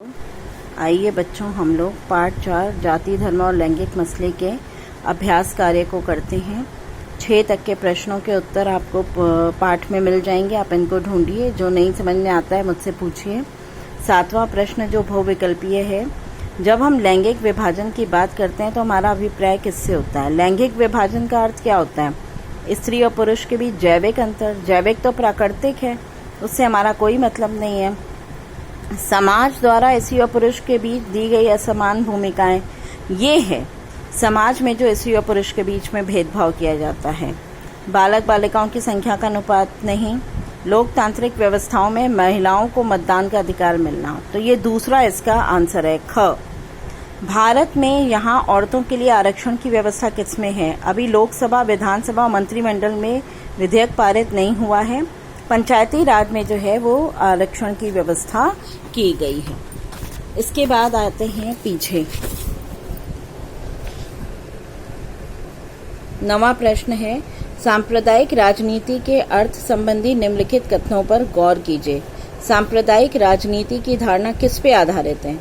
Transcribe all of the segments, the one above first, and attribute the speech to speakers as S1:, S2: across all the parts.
S1: आइए बच्चों, हम लोग पाठ 4 जाति धर्म और लैंगिक मसले के अभ्यास कार्य को करते हैं। 6 तक के प्रश्नों के उत्तर आपको पाठ में मिल जाएंगे। आप इनको ढूंढिए, जो नहीं समझ में आता है मुझसे पूछिए। 7वां प्रश्न जो बहुविकल्पीय है, जब हम लैंगिक विभाजन की बात करते हैं तो हमारा अभिप्राय किससे होता है? लैंगिक विभाजन का अर्थ क्या होता है? स्त्री और पुरुष के बीच जैविक अंतर। जैविक तो प्राकृतिक है, उससे हमारा कोई मतलब नहीं है। समाज द्वारा स्त्री और पुरुष के बीच दी गई असमान भूमिकाएं, ये है समाज में जो स्त्री और पुरुष के बीच में भेदभाव किया जाता है। बालक बालिकाओं की संख्या का अनुपात नहीं। लोकतांत्रिक व्यवस्थाओं में महिलाओं को मतदान का अधिकार मिलना, तो ये दूसरा इसका आंसर है। ख, भारत में यहाँ औरतों के लिए आरक्षण की व्यवस्था किसमें है? अभी लोकसभा, विधानसभा और मंत्रिमंडल में विधेयक पारित नहीं हुआ है। पंचायती राज में जो है वो आरक्षण की व्यवस्था की गई है। इसके बाद आते हैं पीछे। 9वां प्रश्न है, सांप्रदायिक राजनीति के अर्थ संबंधी निम्नलिखित कथनों पर गौर कीजिए। सांप्रदायिक राजनीति की धारणा किस पे आधारित है?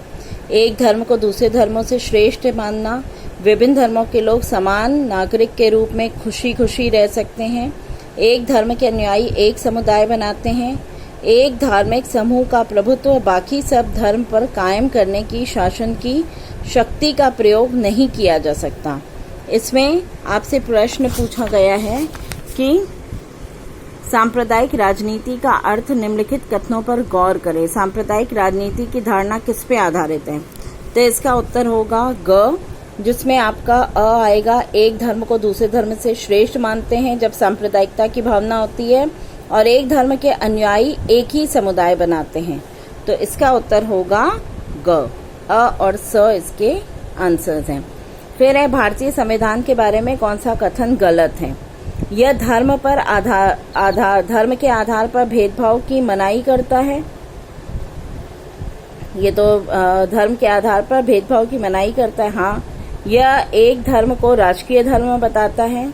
S1: एक धर्म को दूसरे धर्मों से श्रेष्ठ मानना, विभिन्न धर्मों के लोग समान नागरिक के रूप में खुशी खुशी रह सकते हैं, एक धर्म के अनुयायी एक समुदाय बनाते हैं, एक धार्मिक समूह का प्रभुत्व बाकी सब धर्म पर कायम करने की शासन की शक्ति का प्रयोग नहीं किया जा सकता। इसमें आपसे प्रश्न पूछा गया है कि सांप्रदायिक राजनीति का अर्थ निम्नलिखित कथनों पर गौर करें। सांप्रदायिक राजनीति की धारणा किस पे आधारित है? तो इसका उत्तर होगा ग, जिसमें आपका अ आएगा। एक धर्म को दूसरे धर्म से श्रेष्ठ मानते हैं जब सांप्रदायिकता की भावना होती है, और एक धर्म के अनुयायी एक ही समुदाय बनाते हैं, तो इसका उत्तर होगा ग। अ और स इसके आंसर्स हैं। फिर है, भारतीय संविधान के बारे में कौन सा कथन गलत है? यह धर्म के आधार पर भेदभाव की मनाही करता है। ये तो धर्म के आधार पर भेदभाव की मनाही करता है। हाँ, यह एक धर्म को राजकीय धर्म बताता है।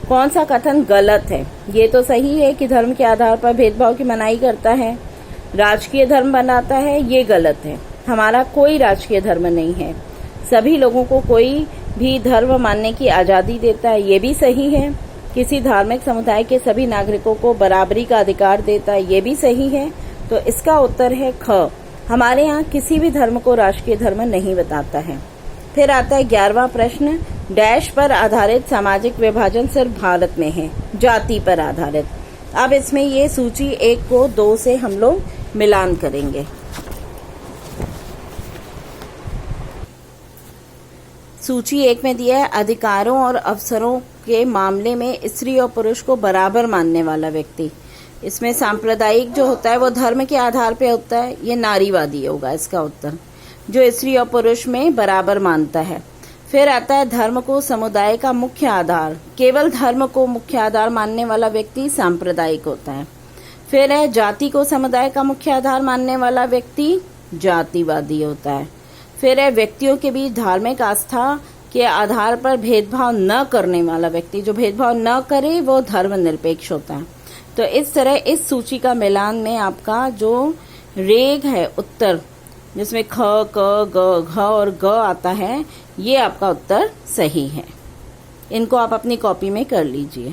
S1: कौन सा कथन गलत है? ये तो सही है कि धर्म के आधार पर भेदभाव की मनाही करता है, राजकीय धर्म बनाता है, ये गलत है। हमारा कोई राजकीय धर्म नहीं है, सभी लोगों को कोई भी धर्म मानने की आजादी देता है, ये भी सही है। किसी धार्मिक समुदाय के सभी नागरिकों को बराबरी का अधिकार देता है, ये भी सही है। तो इसका उत्तर है ख, हमारे यहाँ किसी भी धर्म को राजकीय धर्म नहीं बताता है। फिर आता है 11वां प्रश्न, डैश पर आधारित सामाजिक विभाजन सिर्फ भारत में है, जाति पर आधारित। अब इसमें ये सूची 1 को 2 से हम लोग मिलान करेंगे। सूची 1 में दिया है, अधिकारों और अवसरों के मामले में स्त्री और पुरुष को बराबर मानने वाला व्यक्ति। इसमें सांप्रदायिक जो होता है वो धर्म के आधार पे होता है, ये नारीवादी होगा इसका उत्तर, जो स्त्री और पुरुष में बराबर मानता है। फिर आता है, धर्म को समुदाय का मुख्य आधार, केवल धर्म को मुख्य आधार मानने वाला व्यक्ति सांप्रदायिक होता है। फिर है, जाति को समुदाय का मुख्य आधार मानने वाला व्यक्ति जातिवादी होता है। फिर है, व्यक्तियों के बीच धार्मिक आस्था के आधार पर भेदभाव न करने वाला व्यक्ति, जो भेदभाव न करे वो धर्मनिरपेक्ष होता है। तो इस तरह इस सूची का मिलान में आपका जो रेग है उत्तर, जिसमें ख, क, ग, घ और ग आता है, ये आपका उत्तर सही है। इनको आप अपनी कॉपी में कर लीजिए।